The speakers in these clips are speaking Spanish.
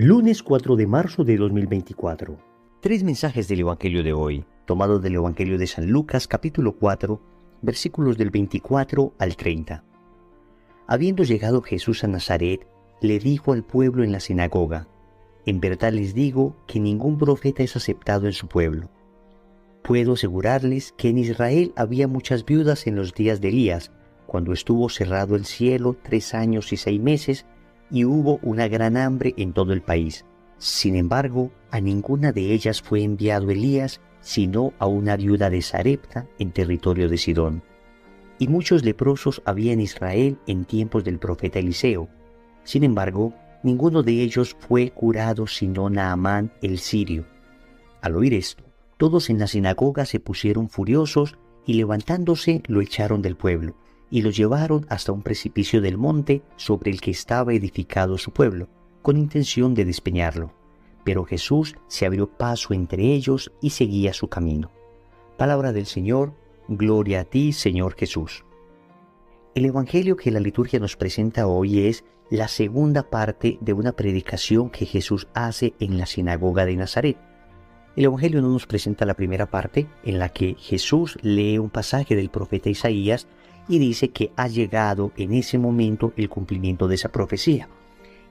Lunes 4 de marzo de 2024. Tres mensajes del Evangelio de hoy, tomados del Evangelio de San Lucas, capítulo 4, versículos del 24 al 30. Habiendo llegado Jesús a Nazaret, le dijo al pueblo en la sinagoga: En verdad les digo que ningún profeta es aceptado en su pueblo. Puedo asegurarles que en Israel había muchas viudas en los días de Elías, cuando estuvo cerrado el cielo 3 años y 6 meses, y hubo una gran hambre en todo el país. Sin embargo, a ninguna de ellas fue enviado Elías, sino a una viuda de Sarepta, en territorio de Sidón. Y muchos leprosos había en Israel en tiempos del profeta Eliseo. Sin embargo, ninguno de ellos fue curado sino Naamán el sirio. Al oír esto, todos en la sinagoga se pusieron furiosos y levantándose lo echaron del pueblo y lo llevaron hasta un precipicio del monte sobre el que estaba edificado su pueblo, con intención de despeñarlo. Pero Jesús se abrió paso entre ellos y seguía su camino. Palabra del Señor, gloria a ti, Señor Jesús. El Evangelio que la liturgia nos presenta hoy es la segunda parte de una predicación que Jesús hace en la sinagoga de Nazaret. El Evangelio no nos presenta la primera parte, en la que Jesús lee un pasaje del profeta Isaías y dice que ha llegado en ese momento el cumplimiento de esa profecía.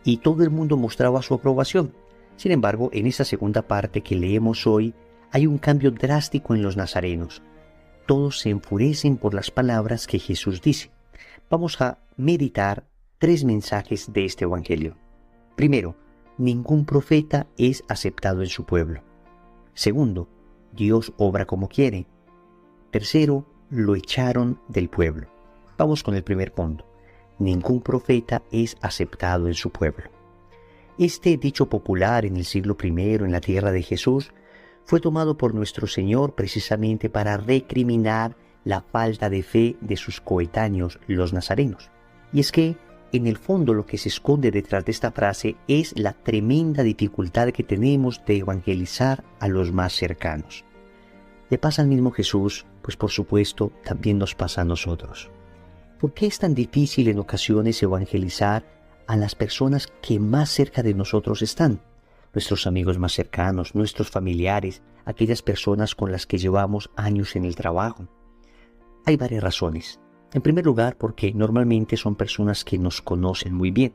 Y todo el mundo mostraba su aprobación. Sin embargo, en esa segunda parte que leemos hoy, hay un cambio drástico en los nazarenos. Todos se enfurecen por las palabras que Jesús dice. Vamos a meditar 3 mensajes de este Evangelio. Primero, ningún profeta es aceptado en su pueblo. Segundo, Dios obra como quiere. Tercero, lo echaron del pueblo. Vamos con el primer punto. Ningún profeta es aceptado en su pueblo. Este dicho popular en el siglo I en la tierra de Jesús fue tomado por nuestro Señor precisamente para recriminar la falta de fe de sus coetáneos, los nazarenos. Y es que, en el fondo, lo que se esconde detrás de esta frase es la tremenda dificultad que tenemos de evangelizar a los más cercanos. ¿Le pasa al mismo Jesús? Pues por supuesto, también nos pasa a nosotros. ¿Por qué es tan difícil en ocasiones evangelizar a las personas que más cerca de nosotros están? Nuestros amigos más cercanos, nuestros familiares, aquellas personas con las que llevamos años en el trabajo. Hay varias razones. En primer lugar, porque normalmente son personas que nos conocen muy bien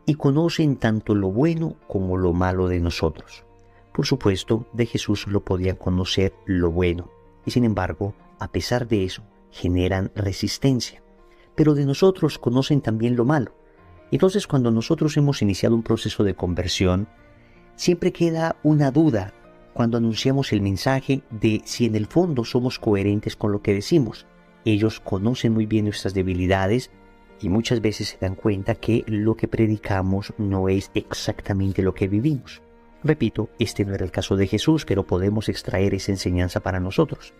y conocen tanto lo bueno como lo malo de nosotros. Por supuesto, de Jesús solo podían conocer lo bueno y sin embargo, a pesar de eso, generan resistencia. Pero de nosotros conocen también lo malo. Entonces, cuando nosotros hemos iniciado un proceso de conversión, siempre queda una duda cuando anunciamos el mensaje de si en el fondo somos coherentes con lo que decimos. Ellos conocen muy bien nuestras debilidades y muchas veces se dan cuenta que lo que predicamos no es exactamente lo que vivimos. Repito, este no era el caso de Jesús, pero podemos extraer esa enseñanza para nosotros.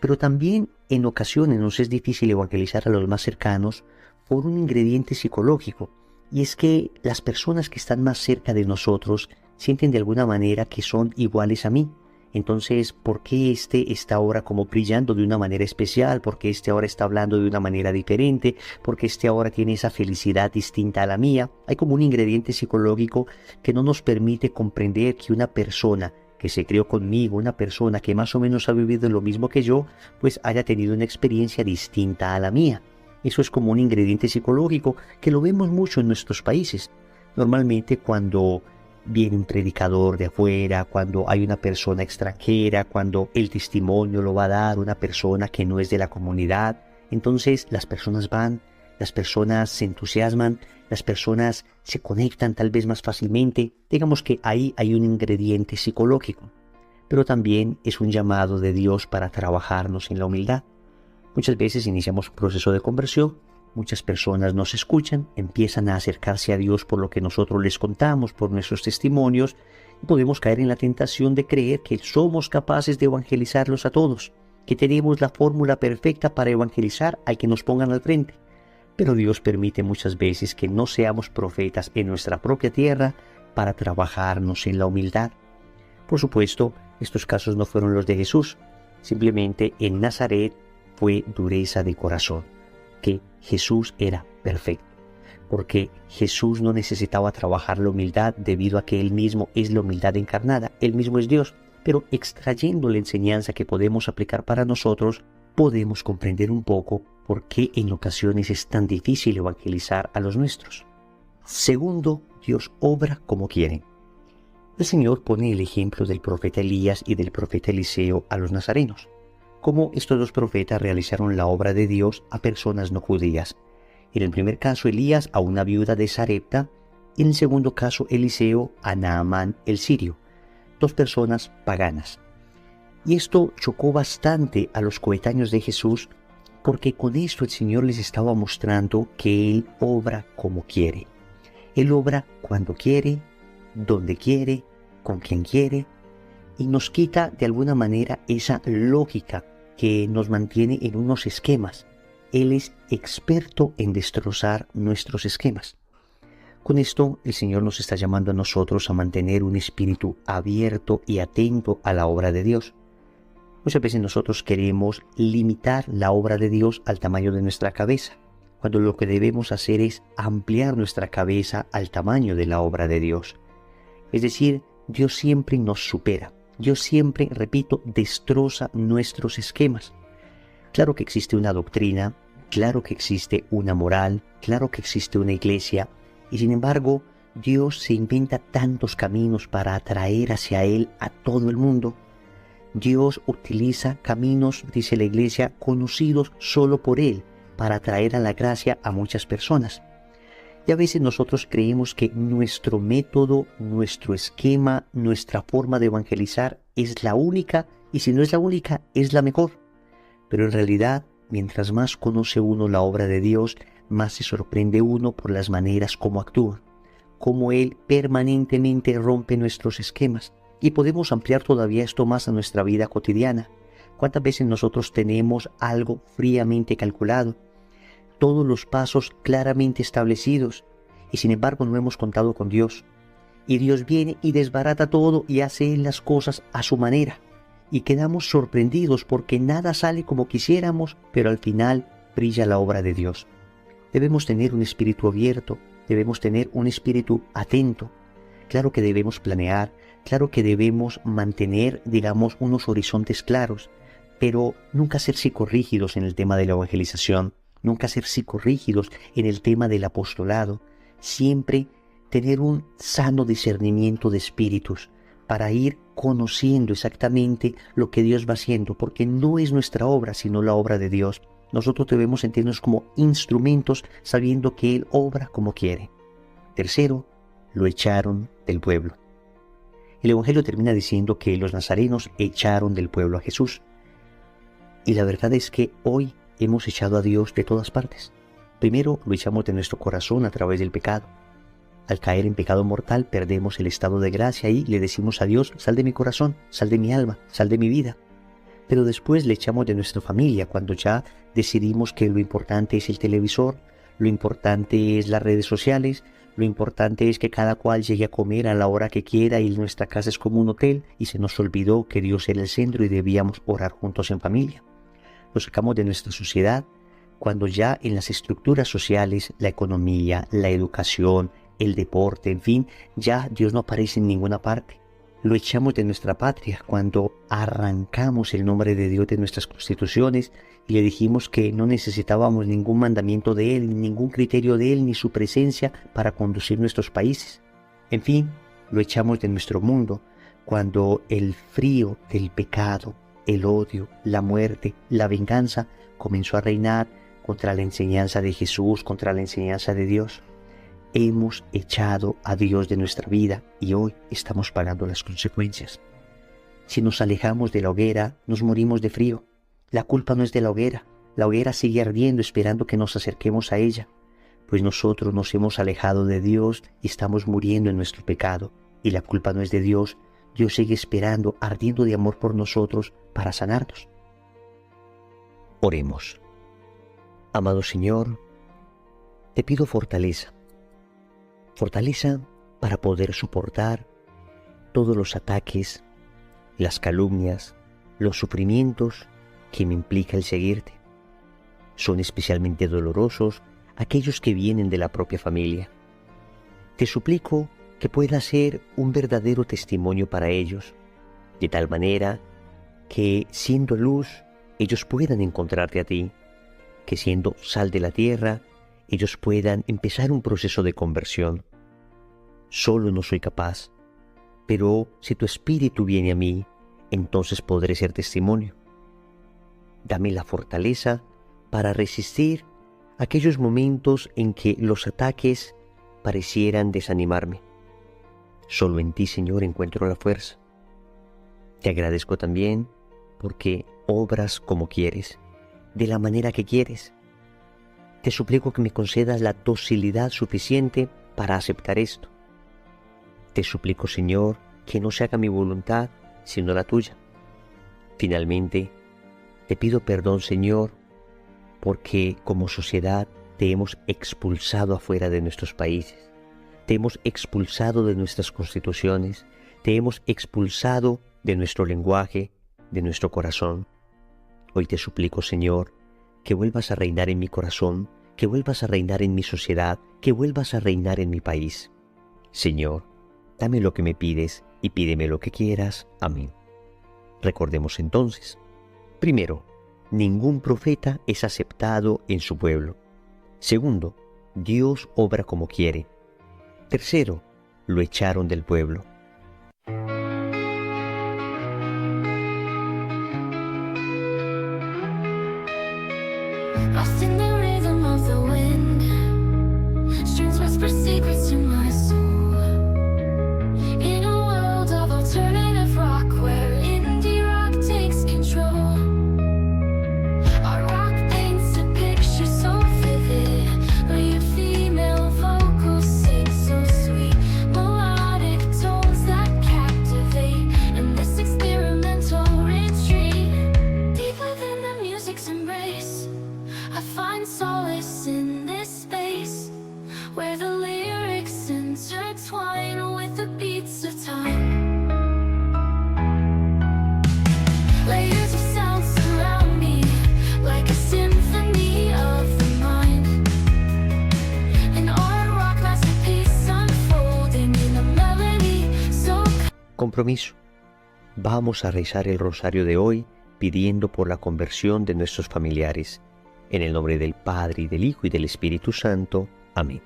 Pero también en ocasiones nos es difícil evangelizar a los más cercanos por un ingrediente psicológico, y es que las personas que están más cerca de nosotros sienten de alguna manera que son iguales a mí. Entonces, ¿por qué este está ahora como brillando de una manera especial? ¿Por qué este ahora está hablando de una manera diferente? ¿Por qué este ahora tiene esa felicidad distinta a la mía? Hay como un ingrediente psicológico que no nos permite comprender que una persona que se crió conmigo, una persona que más o menos ha vivido lo mismo que yo, pues haya tenido una experiencia distinta a la mía. Eso es como un ingrediente psicológico que lo vemos mucho en nuestros países. Normalmente cuando viene un predicador de afuera, cuando hay una persona extranjera, cuando el testimonio lo va a dar una persona que no es de la comunidad, entonces las personas van, las personas se entusiasman, las personas se conectan tal vez más fácilmente. Digamos que ahí hay un ingrediente psicológico, pero también es un llamado de Dios para trabajarnos en la humildad. Muchas veces iniciamos un proceso de conversión. Muchas personas nos escuchan, empiezan a acercarse a Dios por lo que nosotros les contamos, por nuestros testimonios, y podemos caer en la tentación de creer que somos capaces de evangelizarlos a todos, que tenemos la fórmula perfecta para evangelizar al que nos pongan al frente. Pero Dios permite muchas veces que no seamos profetas en nuestra propia tierra para trabajarnos en la humildad. Por supuesto, estos casos no fueron los de Jesús. Simplemente en Nazaret fue dureza de corazón, que Jesús era perfecto. porque Jesús no necesitaba trabajar la humildad debido a que Él mismo es la humildad encarnada, Él mismo es Dios, pero extrayendo la enseñanza que podemos aplicar para nosotros, podemos comprender un poco por qué en ocasiones es tan difícil evangelizar a los nuestros. Segundo, Dios obra como quiere. El Señor pone el ejemplo del profeta Elías y del profeta Eliseo a los nazarenos, cómo estos dos profetas realizaron la obra de Dios a personas no judías. En el primer caso, Elías a una viuda de Sarepta, y en el segundo caso, Eliseo a Naamán el sirio, dos personas paganas. Y esto chocó bastante a los coetáneos de Jesús, porque con esto el Señor les estaba mostrando que Él obra como quiere. Él obra cuando quiere, donde quiere, con quien quiere, y nos quita de alguna manera esa lógica que nos mantiene en unos esquemas. Él es experto en destrozar nuestros esquemas. Con esto, el Señor nos está llamando a nosotros a mantener un espíritu abierto y atento a la obra de Dios. Muchas veces nosotros queremos limitar la obra de Dios al tamaño de nuestra cabeza, cuando lo que debemos hacer es ampliar nuestra cabeza al tamaño de la obra de Dios. Es decir, Dios siempre nos supera. Dios siempre, repito, destroza nuestros esquemas. Claro que existe una doctrina, claro que existe una moral, claro que existe una iglesia, y sin embargo, Dios se inventa tantos caminos para atraer hacia Él a todo el mundo. Dios utiliza caminos, dice la iglesia, conocidos solo por Él, para atraer a la gracia a muchas personas. Y a veces nosotros creemos que nuestro método, nuestro esquema, nuestra forma de evangelizar es la única, y si no es la única, es la mejor. Pero en realidad, mientras más conoce uno la obra de Dios, más se sorprende uno por las maneras como actúa, cómo Él permanentemente rompe nuestros esquemas. Y podemos ampliar todavía esto más a nuestra vida cotidiana. ¿Cuántas veces nosotros tenemos algo fríamente calculado? Todos los pasos claramente establecidos, y sin embargo no hemos contado con Dios. Y Dios viene y desbarata todo y hace las cosas a su manera. Y quedamos sorprendidos porque nada sale como quisiéramos, pero al final brilla la obra de Dios. Debemos tener un espíritu abierto, debemos tener un espíritu atento. Claro que debemos planear, claro que debemos mantener, digamos, unos horizontes claros, pero nunca ser psicorrígidos en el tema de la evangelización, nunca ser psicorrígidos en el tema del apostolado, siempre tener un sano discernimiento de espíritus para ir conociendo exactamente lo que Dios va haciendo, porque no es nuestra obra, sino la obra de Dios. Nosotros debemos sentirnos como instrumentos sabiendo que Él obra como quiere. Tercero, lo echaron del pueblo. El Evangelio termina diciendo que los nazarenos echaron del pueblo a Jesús. Y la verdad es que hoy hemos echado a Dios de todas partes. Primero lo echamos de nuestro corazón a través del pecado. Al caer en pecado mortal perdemos el estado de gracia y le decimos a Dios, sal de mi corazón, sal de mi alma, sal de mi vida. Pero después le echamos de nuestra familia cuando ya decidimos que lo importante es el televisor, lo importante es las redes sociales, lo importante es que cada cual llegue a comer a la hora que quiera y nuestra casa es como un hotel y se nos olvidó que Dios era el centro y debíamos orar juntos en familia. Lo sacamos de nuestra sociedad cuando ya en las estructuras sociales, la economía, la educación, el deporte, en fin, ya Dios no aparece en ninguna parte. Lo echamos de nuestra patria cuando arrancamos el nombre de Dios de nuestras constituciones y le dijimos que no necesitábamos ningún mandamiento de Él, ningún criterio de Él, ni su presencia para conducir nuestros países. En fin, lo echamos de nuestro mundo cuando el frío del pecado, el odio, la muerte, la venganza comenzó a reinar contra la enseñanza de Jesús, contra la enseñanza de Dios. Hemos echado a Dios de nuestra vida y hoy estamos pagando las consecuencias. Si nos alejamos de la hoguera, nos morimos de frío. La culpa no es de la hoguera sigue ardiendo esperando que nos acerquemos a ella, pues nosotros nos hemos alejado de Dios y estamos muriendo en nuestro pecado, y la culpa no es de Dios. Dios sigue esperando, ardiendo de amor por nosotros para sanarnos. Oremos. Amado Señor, te pido fortaleza para poder soportar todos los ataques, las calumnias, los sufrimientos que me implica el seguirte. Son especialmente dolorosos aquellos que vienen de la propia familia. Te suplico que pueda ser un verdadero testimonio para ellos, de tal manera que, siendo luz, ellos puedan encontrarte a ti, que siendo sal de la tierra, ellos puedan empezar un proceso de conversión. Solo no soy capaz, pero si tu Espíritu viene a mí, entonces podré ser testimonio. Dame la fortaleza para resistir aquellos momentos en que los ataques parecieran desanimarme. Solo en ti, Señor, encuentro la fuerza. Te agradezco también porque obras como quieres, de la manera que quieres. Te suplico que me concedas la docilidad suficiente para aceptar esto. Te suplico, Señor, que no se haga mi voluntad, sino la tuya. Finalmente, te pido perdón, Señor, porque como sociedad te hemos expulsado afuera de nuestros países, te hemos expulsado de nuestras constituciones, te hemos expulsado de nuestro lenguaje, de nuestro corazón. Hoy te suplico, Señor, que vuelvas a reinar en mi corazón, que vuelvas a reinar en mi sociedad, que vuelvas a reinar en mi país. Señor, dame lo que me pides y pídeme lo que quieras. Amén. Recordemos entonces. Primero, ningún profeta es aceptado en su pueblo. Segundo, Dios obra como quiere. Tercero, lo echaron del pueblo. Lost in the rhythm of the wind, streams whisper secrets to my soul. In a world of alternative rock where indie rock takes control, our rock paints a picture so vivid, where your female vocals sing so sweet, melodic tones that captivate. In this experimental retreat, deep within the music's embrace, I find solace in this space, where the lyrics intertwine with the beats of time. Layers of sound surround me, like a symphony of the mind, an art rock masterpiece unfolding in a melody so. Compromiso. Vamos a rezar el rosario de hoy pidiendo por la conversión de nuestros familiares. En el nombre del Padre, y del Hijo, y del Espíritu Santo. Amén.